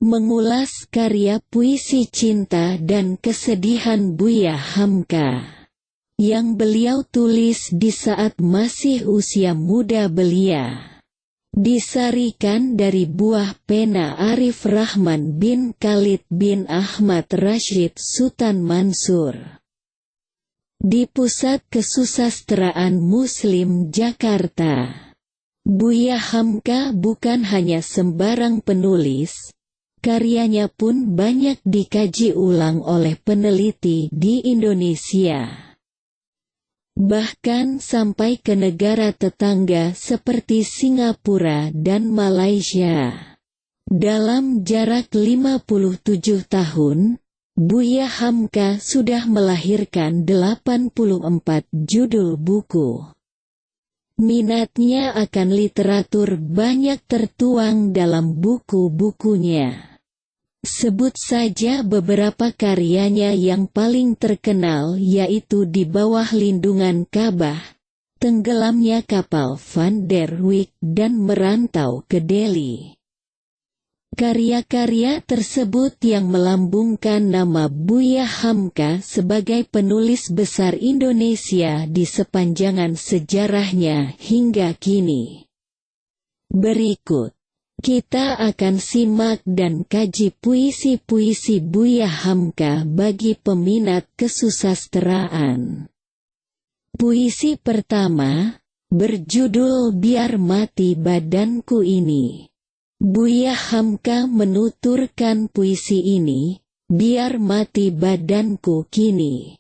mengulas karya puisi cinta dan kesedihan Buya Hamka yang beliau tulis di saat masih usia muda belia. Disarikan dari buah pena Arif Rahman bin Khalid bin Ahmad Rashid Sultan Mansur. Di Pusat Kesusastraan Muslim Jakarta. Buya Hamka bukan hanya sembarang penulis, karyanya pun banyak dikaji ulang oleh peneliti di Indonesia. Bahkan sampai ke negara tetangga seperti Singapura dan Malaysia. Dalam jarak 57 tahun, Buya Hamka sudah melahirkan 84 judul buku. Minatnya akan literatur banyak tertuang dalam buku-bukunya. Sebut saja beberapa karyanya yang paling terkenal, yaitu Di Bawah Lindungan Ka'bah, Tenggelamnya Kapal Van der Wijk dan Merantau ke Delhi. Karya-karya tersebut yang melambungkan nama Buya Hamka sebagai penulis besar Indonesia di sepanjang sejarahnya hingga kini. Berikut kita akan simak dan kaji puisi-puisi Buya Hamka bagi peminat kesusastraan. Puisi pertama, berjudul Biar Mati Badanku Ini. Buya Hamka menuturkan puisi ini, biar mati badanku kini.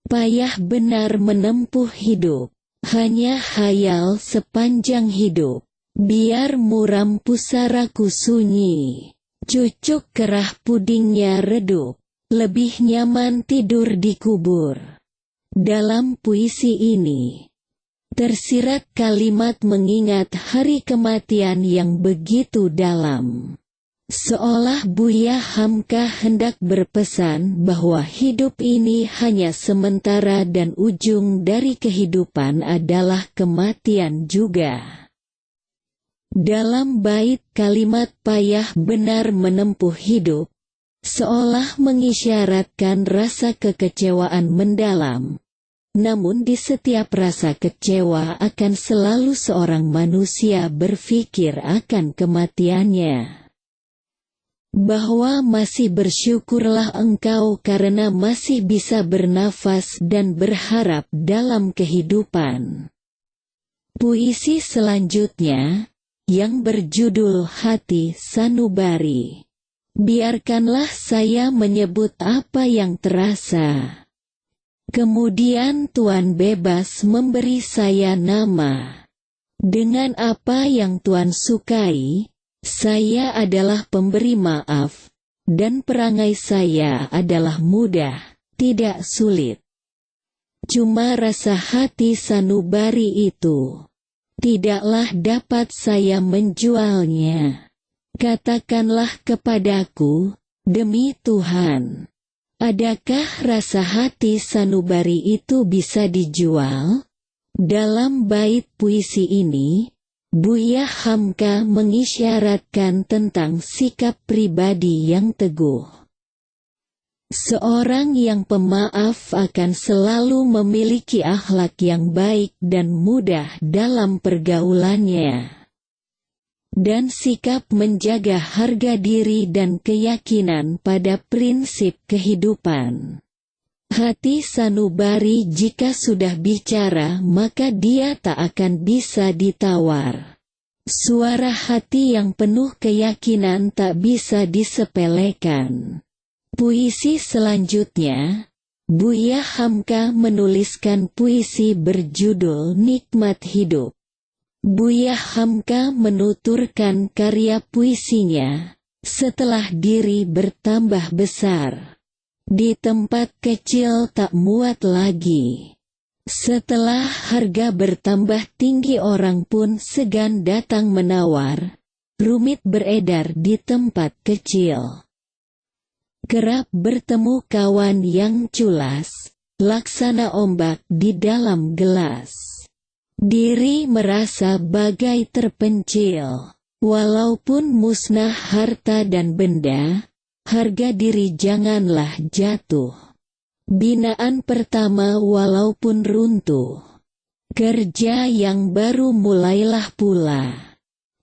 Payah benar menempuh hidup, hanya khayal sepanjang hidup. Biar muram pusaraku sunyi, cucuk kerah pudingnya redup, lebih nyaman tidur di kubur. Dalam puisi ini, tersirat kalimat mengingat hari kematian yang begitu dalam. Seolah Buya Hamka hendak berpesan bahwa hidup ini hanya sementara dan ujung dari kehidupan adalah kematian juga. Dalam bait kalimat payah benar menempuh hidup, seolah mengisyaratkan rasa kekecewaan mendalam. Namun di setiap rasa kecewa akan selalu seorang manusia berpikir akan kematiannya. Bahwa masih bersyukurlah engkau karena masih bisa bernafas dan berharap dalam kehidupan. Puisi selanjutnya, yang berjudul Hati Sanubari. Biarkanlah saya menyebut apa yang terasa. Kemudian Tuhan bebas memberi saya nama. Dengan apa yang Tuhan sukai, saya adalah pemberi maaf, dan perangai saya adalah mudah, tidak sulit. Cuma rasa hati sanubari itu, tidaklah dapat saya menjualnya. Katakanlah kepadaku, demi Tuhan, adakah rasa hati sanubari itu bisa dijual? Dalam bait puisi ini, Buya Hamka mengisyaratkan tentang sikap pribadi yang teguh. Seorang yang pemaaf akan selalu memiliki akhlak yang baik dan mudah dalam pergaulannya. Dan sikap menjaga harga diri dan keyakinan pada prinsip kehidupan. Hati sanubari jika sudah bicara maka dia tak akan bisa ditawar. Suara hati yang penuh keyakinan tak bisa disepelekan. Puisi selanjutnya, Buya Hamka menuliskan puisi berjudul Nikmat Hidup. Buya Hamka menuturkan karya puisinya, setelah diri bertambah besar. Di tempat kecil tak muat lagi. Setelah harga bertambah tinggi orang pun segan datang menawar, rumit beredar di tempat kecil. Kerap bertemu kawan yang culas, laksana ombak di dalam gelas. Diri merasa bagai terpencil, Walaupun musnah harta dan benda, harga diri janganlah jatuh. Binaan pertama walaupun runtuh, kerja yang baru mulailah pula.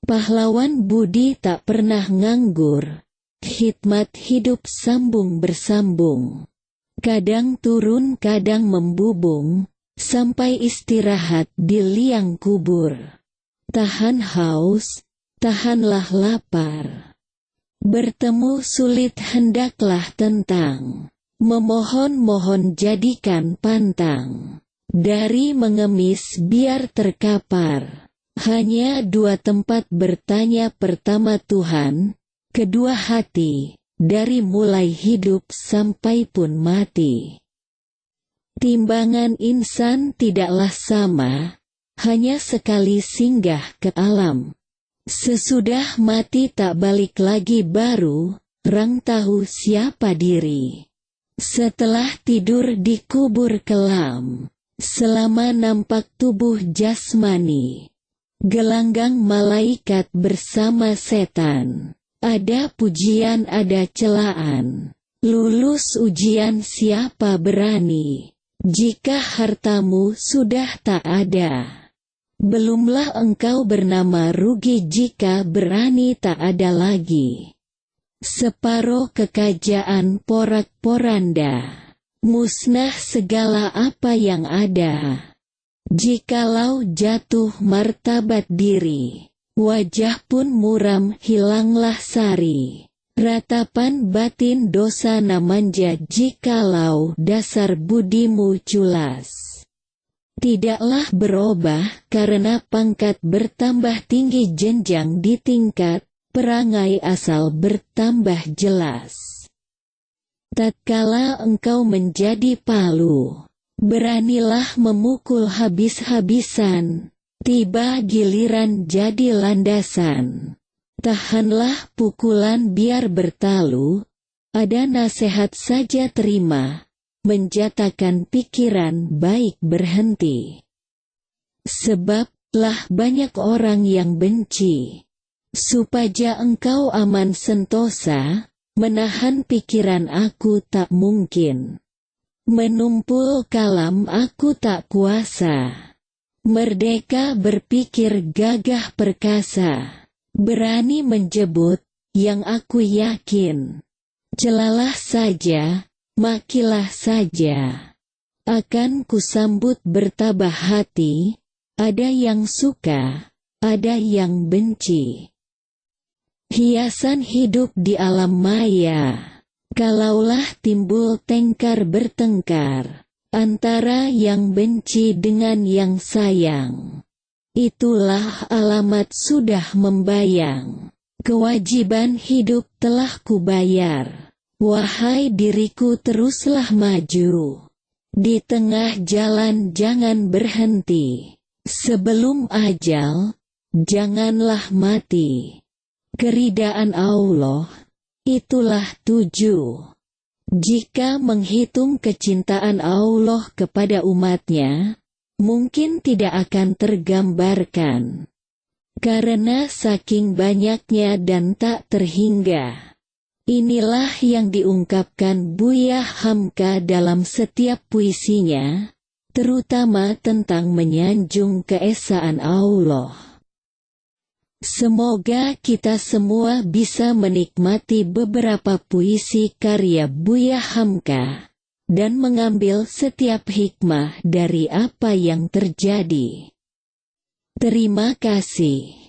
Pahlawan budi tak pernah nganggur, khidmat hidup sambung bersambung. Kadang turun kadang membubung, sampai istirahat di liang kubur. Tahan haus, tahanlah lapar. Bertemu sulit hendaklah tentang, memohon-mohon jadikan pantang. Dari mengemis biar terkapar, hanya dua tempat bertanya, pertama Tuhan, kedua hati, dari mulai hidup sampai pun mati. Timbangan insan tidaklah sama, hanya sekali singgah ke alam. Sesudah mati tak balik lagi baru, rang tahu siapa diri. Setelah tidur dikubur kelam, selama nampak tubuh jasmani, gelanggang malaikat bersama setan. Ada pujian ada celaan, lulus ujian siapa berani. Jika hartamu sudah tak ada, belumlah engkau bernama rugi jika berani tak ada lagi. Separuh kekayaan porak-poranda, musnah segala apa yang ada. Jikalau jatuh martabat diri, wajah pun muram hilanglah sari. Ratapan batin dosa namanja jikalau dasar budimu culas. Tidaklah berubah karena pangkat bertambah tinggi, jenjang di tingkat, perangai asal bertambah jelas. Tatkala engkau menjadi palu, beranilah memukul habis-habisan. Tiba giliran jadi landasan. Tahanlah pukulan biar bertalu, ada nasihat saja terima, menjatakan pikiran baik berhenti. Sebablah banyak orang yang benci, supaya engkau aman sentosa, menahan pikiran aku tak mungkin. Menumpul kalam aku tak kuasa, merdeka berpikir gagah perkasa. Berani menjebut, yang aku yakin. Celalah saja, makilah saja. Akan kusambut bertabah hati, ada yang suka, ada yang benci. Hiasan hidup di alam maya, kalaulah timbul tengkar bertengkar, antara yang benci dengan yang sayang. Itulah alamat sudah membayang. Kewajiban hidup telah kubayar. Wahai diriku teruslah maju. Di tengah jalan jangan berhenti. Sebelum ajal, janganlah mati. Keridaan Allah, itulah tuju. Jika menghitung kecintaan Allah kepada umatnya, mungkin tidak akan tergambarkan. Karena saking banyaknya dan tak terhingga. Inilah yang diungkapkan Buya Hamka dalam setiap puisinya, terutama tentang menyanjung keesaan Allah. Semoga kita semua bisa menikmati beberapa puisi karya Buya Hamka dan mengambil setiap hikmah dari apa yang terjadi. Terima kasih.